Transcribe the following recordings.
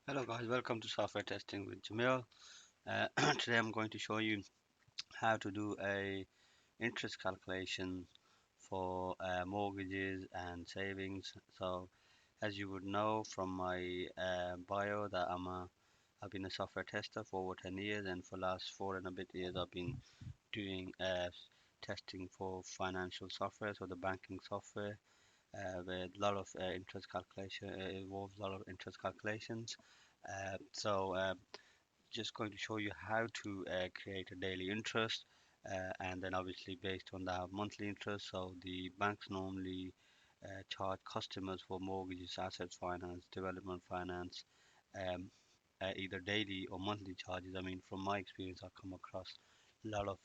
Hello guys, welcome to software testing with Jamil. Today I'm going to show you how to do a interest calculation for mortgages and savings. So as you would know from my bio that I've been a software tester for over 10 years, and for last 4 and a bit years I've been doing testing for financial software, so the banking software with a lot of interest calculation, involves a lot of interest calculations. So just going to show you how to create a daily interest, and then obviously based on that monthly interest. So the banks normally charge customers for mortgages, asset finance, development finance, um, either daily or monthly charges. I mean, from my experience, I've come across a lot of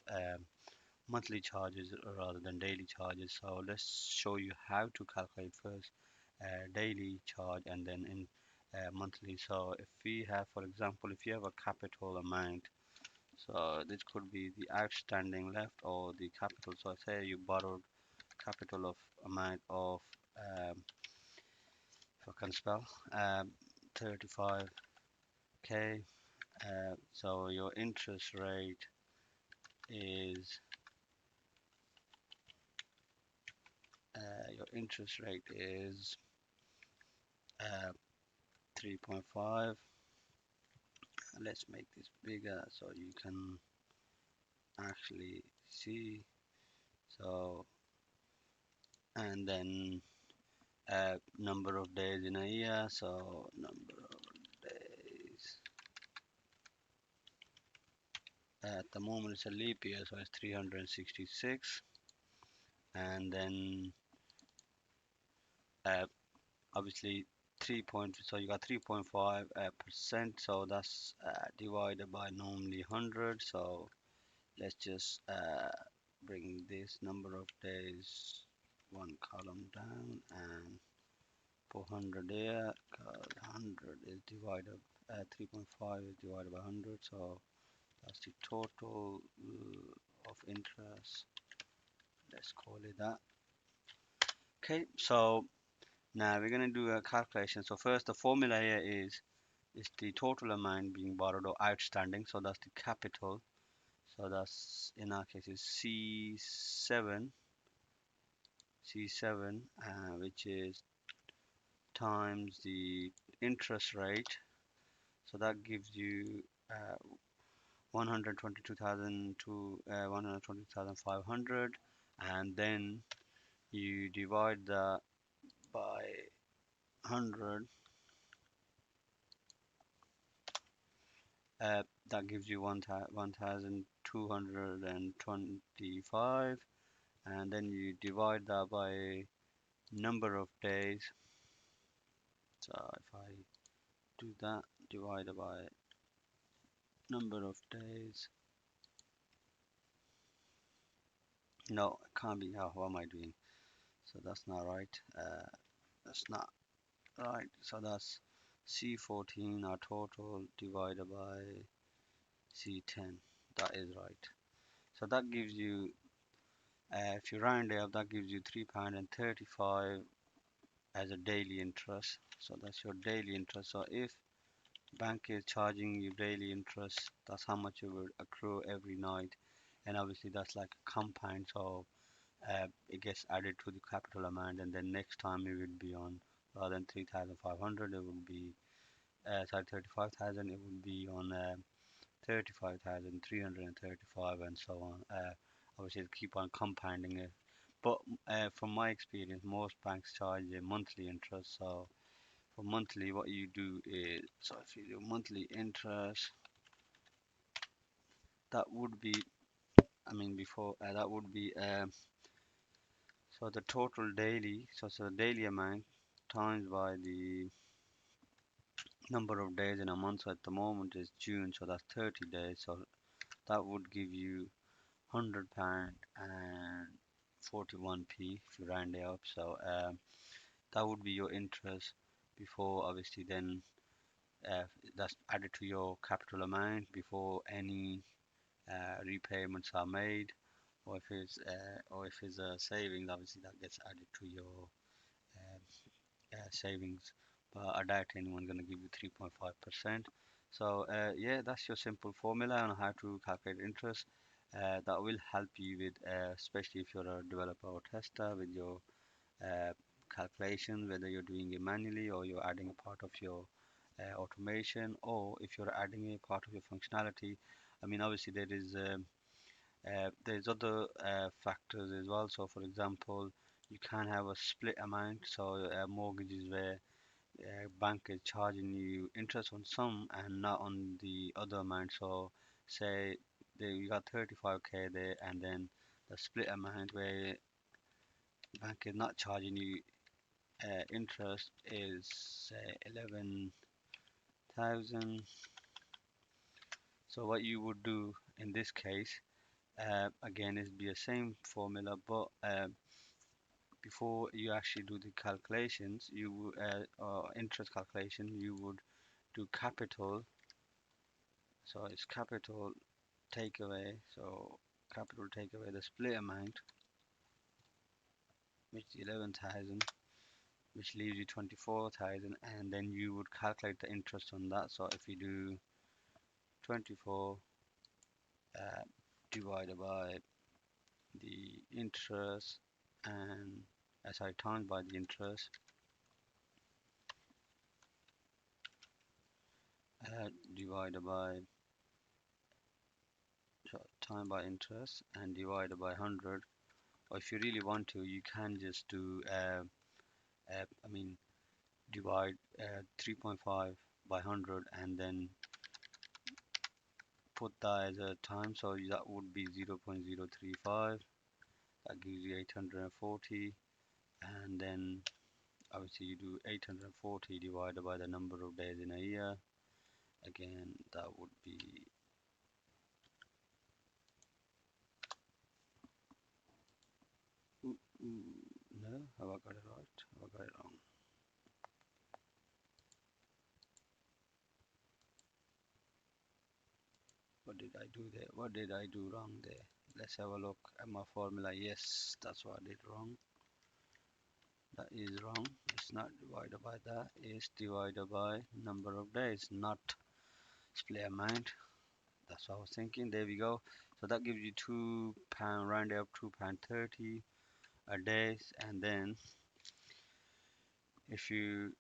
monthly charges rather than daily charges. So let's show you how to calculate first daily charge and then in monthly. So if we have, for example, if you have a capital amount, so this could be the outstanding left or the capital. So say you borrowed capital of amount of, if I can spell, 35k. So your interest rate is your interest rate is uh, 3.5. Let's make this bigger so you can actually see. So and then number of days in a year, so number of days, at the moment it's a leap year, so it's 366. And then uh, obviously 3 point, so you got 3.5 percent, so that's divided by normally 100. So let's just bring this number of days one column down and put 100 there, because 100 is divided 3.5 is divided by 100, so that's the total of interest. Let's call it that. Okay, so now we're going to do a calculation. So first, the formula here is the total amount being borrowed or outstanding. So that's the capital. So that's in our case is C7, which is times the interest rate. So that gives you 122,000 to 120,500, and then you divide that by 100. That gives you 1,225, and then you divide that by number of days. So if I do that divided by number of days, no, it can't be. Oh, what am I doing? So that's not right. That's not right. So that's C14, our total, divided by C10. That is right. So that gives you, if you round it up, that gives you £3.35 as a daily interest. So that's your daily interest. So if bank is charging you daily interest, that's how much you will accrue every night. And obviously that's like a compound. So it gets added to the capital amount, and then next time it will be on, rather than 3,500, it will be sorry, 35,000, it will be on 35,335, and so on. Obviously it'll keep on compounding it, but from my experience most banks charge a monthly interest. So for monthly, what you do is, so if you do monthly interest, that would be, I mean before that would be so the total daily, so the daily amount times by the number of days in a month. So at the moment is June, so that's 30 days. So that would give you £100 and 41p if you round it up. So that would be your interest before, obviously then that's added to your capital amount before any repayments are made, or if it's a savings, obviously that gets added to your savings but I doubt anyone's going to give you 3.5%. So yeah, that's your simple formula on how to calculate interest. That will help you with, especially if you're a developer or tester, with your uh, calculation, whether you're doing it manually or you're adding a part of your automation, or if you're adding a part of your functionality. I mean, obviously there's other factors as well. So, for example, you can have a split amount. So, mortgages where bank is charging you interest on some and not on the other amount. So, say you got 35k there, and then the split amount where bank is not charging you interest is say 11,000. So, what you would do in this case, again, is be the same formula, but before you actually do the calculations, interest calculation, you would do capital. So it's capital take away. So capital take away the split amount, which is 11,000, which leaves you 24,000, and then you would calculate the interest on that. So if you do 24 uh, divided by the interest and sorry, times by the interest, divided by time by interest and divided by 100, or if you really want to, you can just do I mean divide 3.5 by 100 and then put that as a time, so that would be 0.035. That gives you 840, and then obviously you do 840 divided by the number of days in a year. Again, that would be ooh, no, have I got it right? Have I got it wrong? What did I do there? What did I do wrong there? Let's have a look at my formula. Yes, that's what I did wrong. That is wrong. It's not divided by that. It's divided by number of days, not split amount. That's what I was thinking. There we go. So that gives you £2, round it up, £2.30 a day. And then if you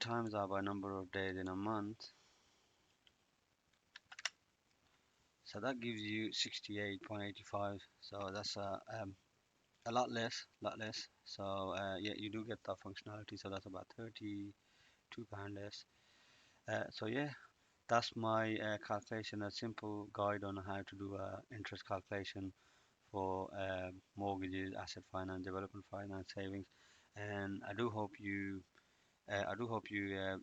times that by number of days in a month, so that gives you 68.85. So that's a lot less, lot less. So yeah, you do get that functionality. So that's about £32 less. So yeah, that's my calculation, a simple guide on how to do interest calculation for mortgages, asset finance, development finance, savings. And I do hope you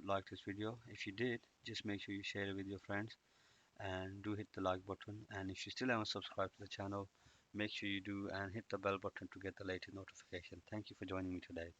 liked this video. If you did, just make sure you share it with your friends and do hit the like button. And if you still haven't subscribed to the channel, make sure you do and hit the bell button to get the latest notification. Thank you for joining me today.